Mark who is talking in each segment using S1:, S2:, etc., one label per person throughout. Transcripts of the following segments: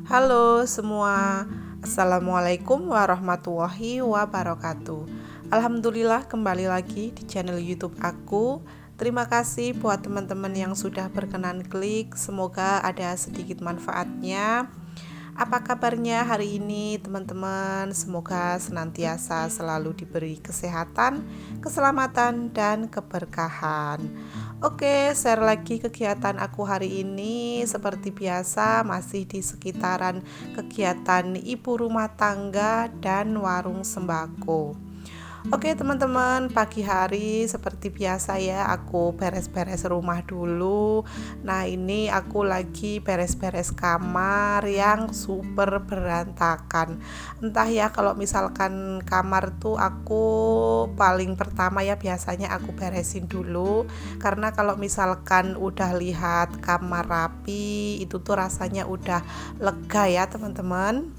S1: Halo semua, Assalamualaikum warahmatullahi wabarakatuh. Alhamdulillah kembali lagi di channel YouTube aku. Terima kasih buat teman-teman yang sudah berkenan klik. Semoga ada sedikit manfaatnya. Apa kabarnya hari ini teman-teman? Semoga senantiasa selalu diberi kesehatan, keselamatan, dan keberkahan. Oke, share lagi kegiatan aku hari ini. Seperti biasa masih di sekitaran kegiatan ibu rumah tangga dan warung sembako. Oke teman-teman, pagi hari seperti biasa ya, aku beres-beres rumah dulu. Nah ini aku lagi beres-beres kamar yang super berantakan. Entah ya, kalau misalkan kamar tuh aku paling pertama ya biasanya aku beresin dulu. Karena kalau misalkan udah lihat kamar rapi, itu tuh rasanya udah lega ya teman-teman.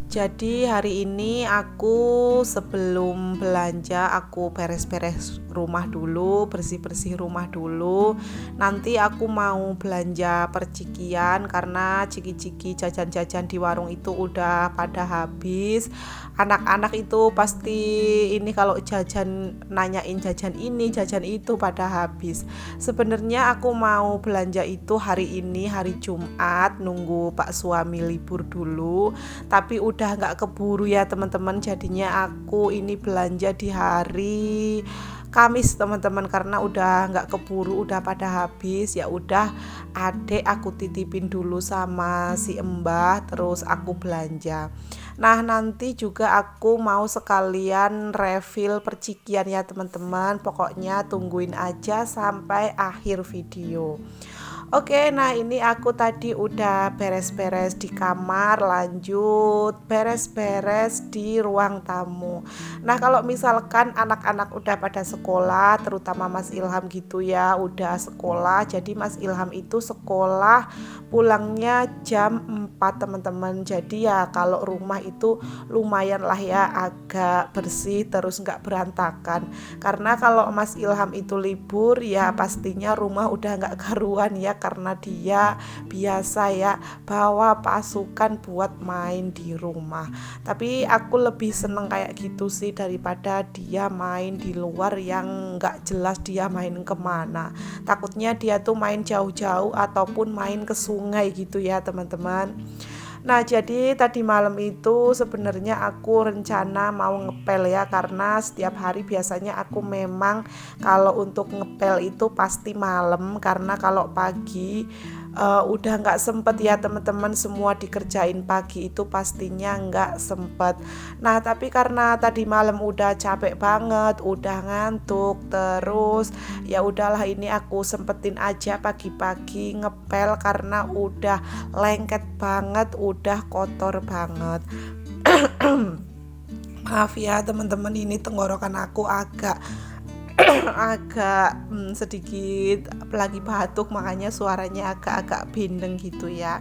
S1: Jadi hari ini aku sebelum belanja aku beres-beres rumah dulu, bersih-bersih rumah dulu. Nanti aku mau belanja percikian karena ciki-ciki jajan-jajan di warung itu udah pada habis. Anak-anak itu pasti ini kalau jajan nanyain jajan ini, jajan itu pada habis. Sebenarnya aku mau belanja itu hari ini hari Jumat, nunggu Pak suami libur dulu. Tapi udah nggak keburu ya teman-teman, jadinya aku ini belanja di hari Kamis teman-teman, karena udah nggak keburu, udah pada habis. Ya udah, adek aku titipin dulu sama si Embah, terus aku belanja. Nah nanti juga aku mau sekalian refill percikian ya teman-teman. Pokoknya tungguin aja sampai akhir video. Oke, nah ini aku tadi udah beres-beres di kamar, lanjut beres-beres di ruang tamu. Nah, kalau misalkan anak-anak udah pada sekolah, terutama Mas Ilham gitu ya, udah sekolah. Jadi Mas Ilham itu sekolah pulangnya jam 4 teman-teman. Jadi ya kalau rumah itu lumayan lah ya, agak bersih terus nggak berantakan. Karena kalau Mas Ilham itu libur ya pastinya rumah udah nggak karuan ya, karena dia biasa ya bawa pasukan buat main di rumah. Tapi aku lebih seneng kayak gitu sih daripada dia main di luar yang nggak jelas dia main kemana. Takutnya dia tuh main jauh-jauh ataupun main ke sungai gitu ya teman-teman. Nah jadi tadi malam itu sebenarnya aku rencana mau ngepel ya, karena setiap hari biasanya aku memang kalau untuk ngepel itu pasti malam, karena kalau pagi udah nggak sempet ya teman-teman, semua dikerjain pagi itu pastinya nggak sempet. Nah tapi karena tadi malam udah capek banget, udah ngantuk, terus ya udahlah ini aku sempetin aja pagi-pagi ngepel karena udah lengket banget, udah kotor banget. Maaf ya teman-teman, ini tenggorokan aku agak agak sedikit lagi batuk, makanya suaranya agak-agak bindeng gitu ya.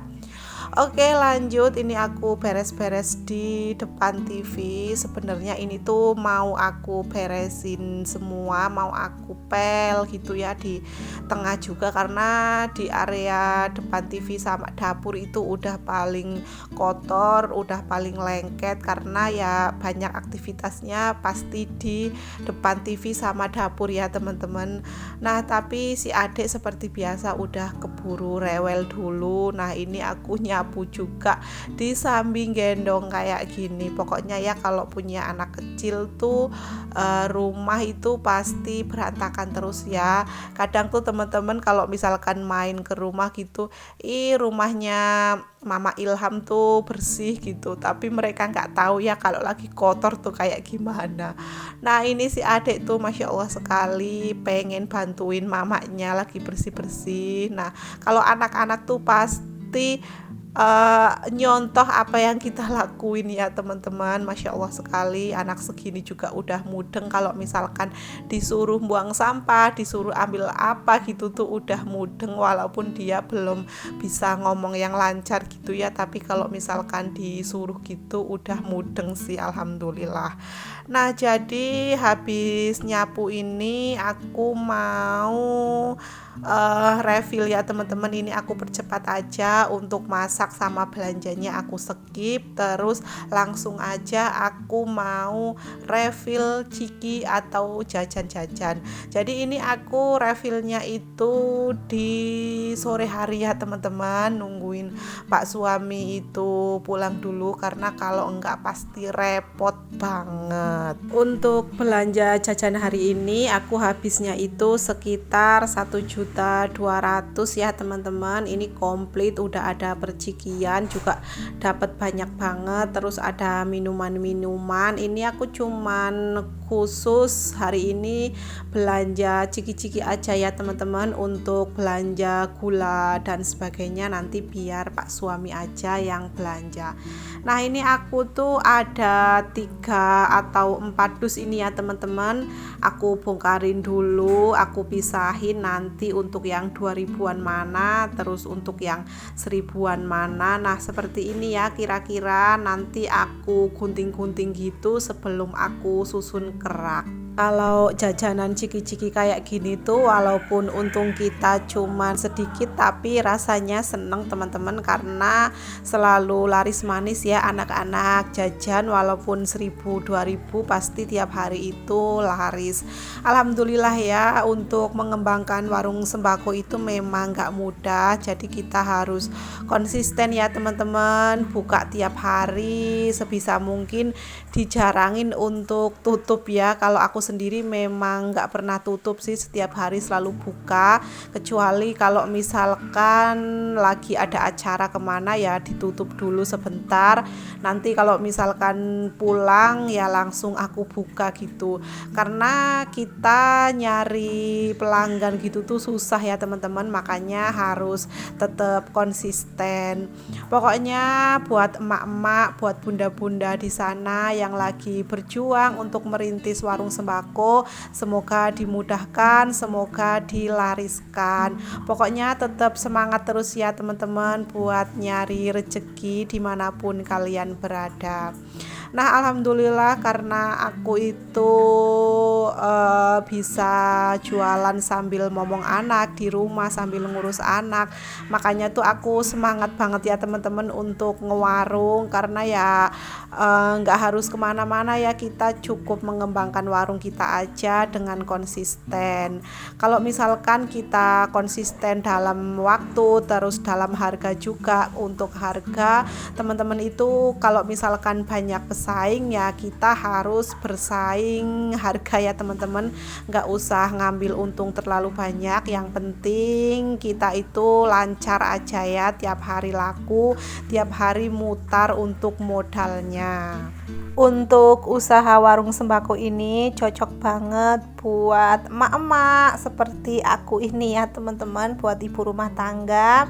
S1: Oke lanjut, ini aku beres-beres di depan TV. Sebenarnya ini tuh mau aku beresin semua, mau aku pel gitu ya di tengah juga, karena di area depan TV sama dapur itu udah paling kotor, udah paling lengket, karena ya banyak aktivitasnya pasti di depan TV sama dapur ya teman-teman. Nah tapi si adik seperti biasa udah keburu rewel dulu. Nah ini aku nyapu juga di samping gendong kayak gini. Pokoknya ya kalau punya anak kecil tuh rumah itu pasti berantakan terus ya. Kadang tuh teman-teman kalau misalkan main ke rumah gitu, rumahnya Mama Ilham tuh bersih gitu, tapi mereka nggak tahu ya kalau lagi kotor tuh kayak gimana. Nah ini si adik tuh Masya Allah sekali pengen bantuin mamanya lagi bersih-bersih. Nah kalau anak-anak tuh pasti nyontoh apa yang kita lakuin ya teman-teman. Masya Allah sekali, anak segini juga udah mudeng. Kalau misalkan disuruh buang sampah, disuruh ambil apa gitu tuh udah mudeng, walaupun dia belum bisa ngomong yang lancar gitu ya, tapi kalau misalkan disuruh gitu udah mudeng sih alhamdulillah. Nah jadi habis nyapu ini aku mau refill ya teman-teman. Ini aku percepat aja, untuk masak sama belanjanya aku skip, terus langsung aja aku mau refill ciki atau jajan-jajan. Jadi ini aku refillnya itu di sore hari ya teman-teman, nungguin Pak suami itu pulang dulu, karena kalau enggak pasti repot banget. Untuk belanja jajan hari ini aku habisnya itu sekitar 1.200.000 ya teman-teman. Ini komplit, udah ada percikian juga, dapat banyak banget, terus ada minuman-minuman. Ini aku cuman khusus hari ini belanja ciki-ciki aja ya teman-teman. Untuk belanja gula dan sebagainya nanti biar Pak suami aja yang belanja. Nah ini aku tuh ada 3 atau 4 dus ini ya teman-teman. Aku bongkarin dulu, aku pisahin nanti untuk yang 2000-an mana, terus untuk yang 1000-an mana. Nah seperti ini ya kira-kira, nanti aku gunting-gunting gitu sebelum aku susun kerak. Kalau jajanan ciki-ciki kayak gini tuh walaupun untung kita cuman sedikit, tapi rasanya seneng teman-teman, karena selalu laris manis ya anak-anak jajan, walaupun 1.000-2.000 pasti tiap hari itu laris. Alhamdulillah ya, untuk mengembangkan warung sembako itu memang gak mudah, jadi kita harus konsisten ya teman-teman, buka tiap hari, sebisa mungkin dijarangin untuk tutup ya. Kalau aku sendiri memang nggak pernah tutup sih, setiap hari selalu buka, kecuali kalau misalkan lagi ada acara kemana ya ditutup dulu sebentar, nanti kalau misalkan pulang ya langsung aku buka gitu, karena kita nyari pelanggan gitu tuh susah ya teman-teman, makanya harus tetap konsisten. Pokoknya buat emak-emak, buat bunda-bunda di sana yang lagi berjuang untuk merintis warung sembako, semoga dimudahkan, semoga dilariskan. Pokoknya tetap semangat terus ya teman-teman buat nyari rezeki dimanapun kalian berada. Nah alhamdulillah, karena aku itu bisa jualan sambil ngomong anak di rumah, sambil ngurus anak, makanya tuh aku semangat banget ya teman-teman untuk ngewarung, karena ya nggak harus kemana-mana ya, kita cukup mengembangkan warung kita aja dengan konsisten. Kalau misalkan kita konsisten dalam waktu, terus dalam harga juga. Untuk harga teman-teman itu kalau misalkan banyak pesaing ya kita harus bersaing harga ya teman-teman, nggak usah ngambil untung terlalu banyak, yang penting kita itu lancar aja ya, tiap hari laku, tiap hari mutar untuk modalnya. Untuk usaha warung sembako ini cocok banget buat emak-emak seperti aku ini ya teman-teman, buat ibu rumah tangga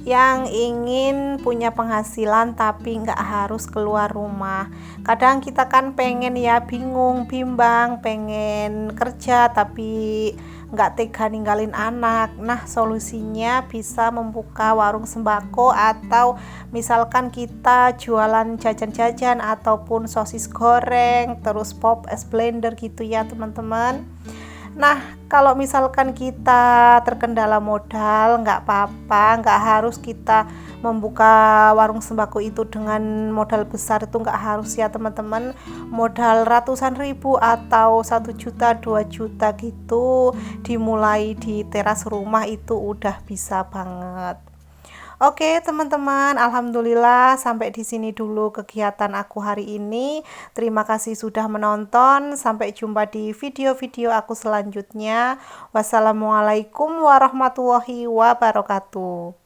S1: yang ingin punya penghasilan tapi nggak harus keluar rumah. Kadang kita kan pengen ya, bingung, bimbang, pengen kerja tapi nggak tega ninggalin anak. Nah solusinya bisa membuka warung sembako, atau misalkan kita jualan jajan-jajan ataupun sosis goreng, terus pop es blender gitu ya teman-teman. Nah kalau misalkan kita terkendala modal, nggak apa-apa, nggak harus kita membuka warung sembako itu dengan modal besar, itu nggak harus ya teman-teman. Modal ratusan ribu atau 1 juta 2 juta gitu, dimulai di teras rumah itu udah bisa banget. Oke teman-teman, alhamdulillah sampai di sini dulu kegiatan aku hari ini. Terima kasih sudah menonton. Sampai jumpa di video-video aku selanjutnya. Wassalamualaikum warahmatullahi wabarakatuh.